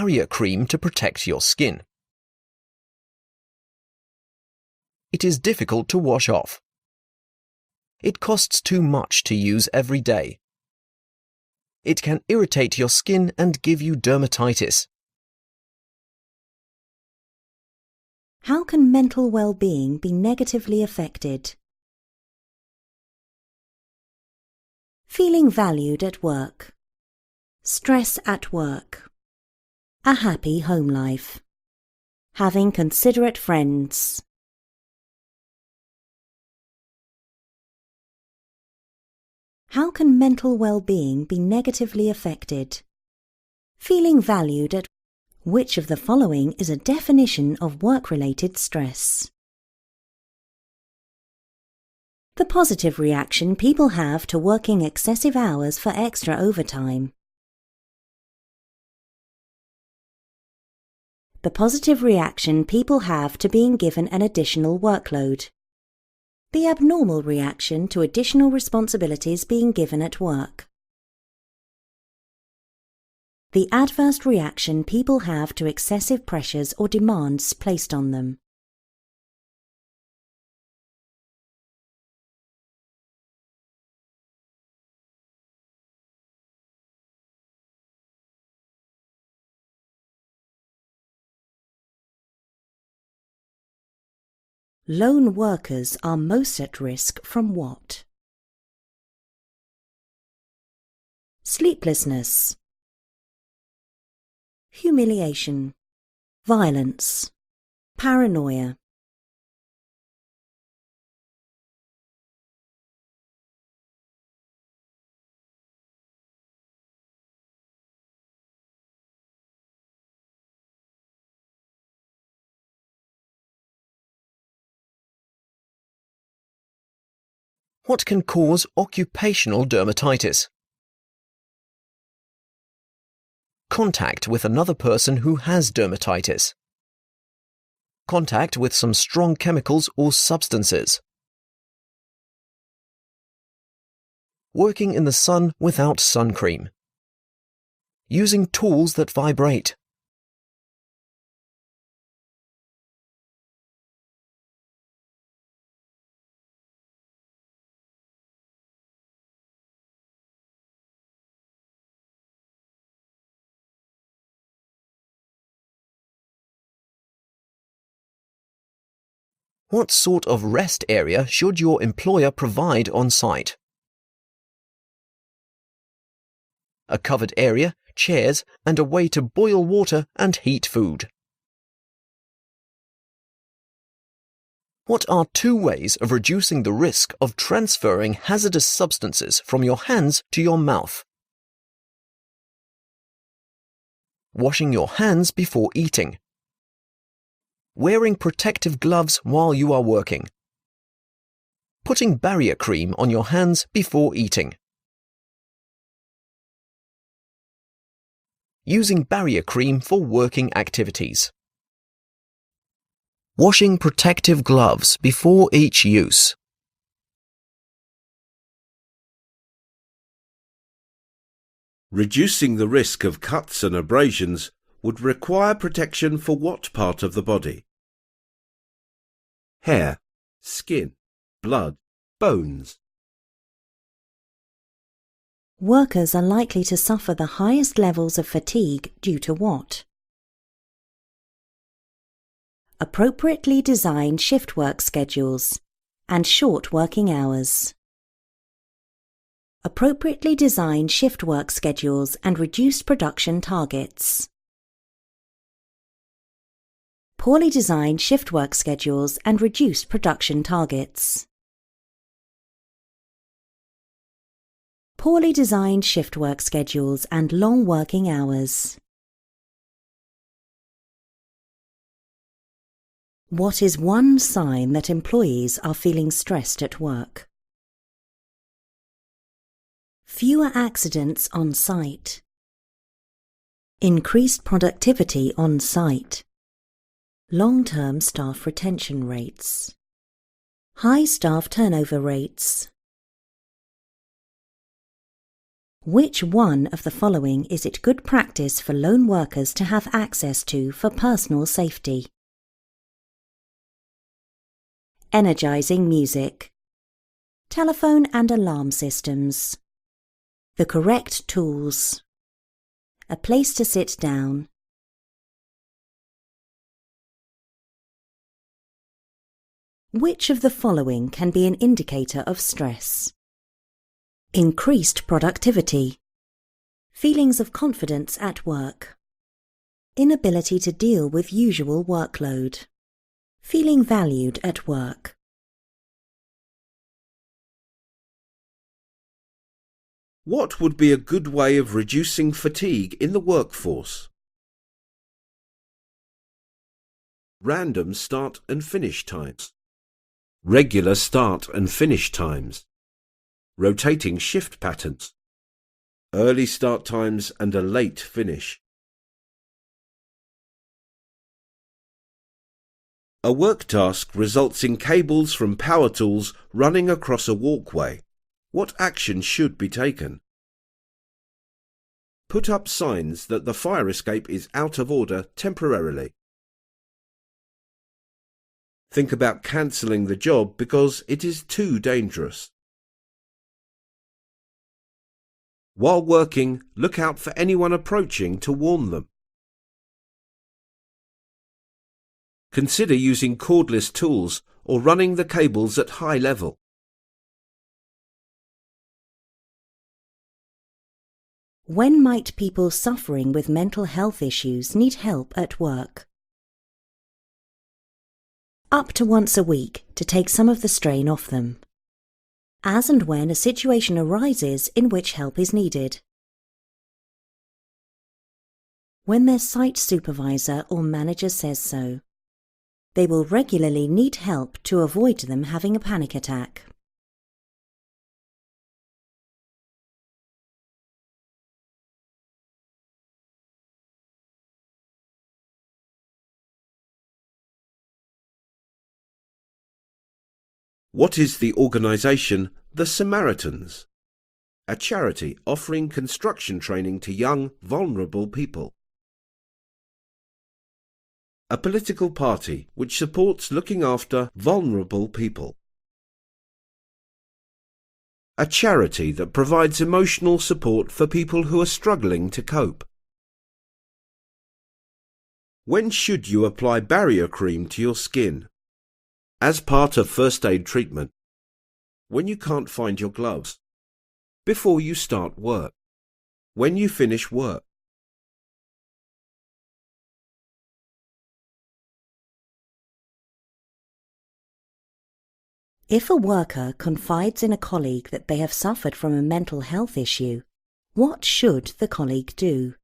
barrier cream to protect your skin. It is difficult to wash off. It costs too much to use every day. It can irritate your skin and give you dermatitis. How can mental well-being be negatively affected? Feeling valued at work. Stress at work. A happy home life. Having considerate friends. How can mental well-being be negatively affected? Feeling valued at which of the following is a definition of work-related stress? The positive reaction people have to working excessive hours for extra overtime. The positive reaction people have to being given an additional workload. The abnormal reaction to additional responsibilities being given at work. The adverse reaction people have to excessive pressures or demands placed on them. Lone workers are most at risk from what? Sleeplessness, humiliation, violence, paranoia. What can cause occupational dermatitis? Contact with another person who has dermatitis. Contact with some strong chemicals or substances. Working in the sun without sun cream. Using tools that vibrate. What sort of rest area should your employer provide on site? A covered area, chairs, and a way to boil water and heat food. What are 2 ways of reducing the risk of transferring hazardous substances from your hands to your mouth? Washing your hands before eating. Wearing protective gloves while you are working. Putting barrier cream on your hands before eating. Using barrier cream for working activities. Washing protective gloves before each use. Reducing the risk of cuts and abrasions would require protection for what part of the body? Hair, skin, blood, bones. Workers are likely to suffer the highest levels of fatigue due to what? Appropriately designed shift work schedules and short working hours. Appropriately designed shift work schedules and reduced production targets. Poorly designed shift work schedules and reduced production targets. Poorly designed shift work schedules and long working hours. What is one sign that employees are feeling stressed at work? Fewer accidents on site. Increased productivity on site. Long-term staff retention rates. High staff turnover rates. Which one of the following is it good practice for lone workers to have access to for personal safety? Energizing music, telephone and alarm systems, the correct tools, a place to sit down. Which of the following can be an indicator of stress? Increased productivity, feelings of confidence at work, inability to deal with usual workload, feeling valued at work. What would be a good way of reducing fatigue in the workforce? Random start and finish times. Regular start and finish times. Rotating shift patterns. Early start times and a late finish. A work task results in cables from power tools running across a walkway. What action should be taken? Put up signs that the fire escape is out of order temporarily. Think about cancelling the job because it is too dangerous. While working, look out for anyone approaching to warn them. Consider using cordless tools or running the cables at high level. When might people suffering with mental health issues need help at work? Up to once a week to take some of the strain off them. As and when a situation arises in which help is needed. When their site supervisor or manager says so. They will regularly need help to avoid them having a panic attack. What is the organisation The Samaritans? A charity offering construction training to young, vulnerable people. A political party which supports looking after vulnerable people. A charity that provides emotional support for people who are struggling to cope. When should you apply barrier cream to your skin? As part of first aid treatment. When you can't find your gloves. Before you start work. When you finish work. If a worker confides in a colleague that they have suffered from a mental health issue, what should the colleague do?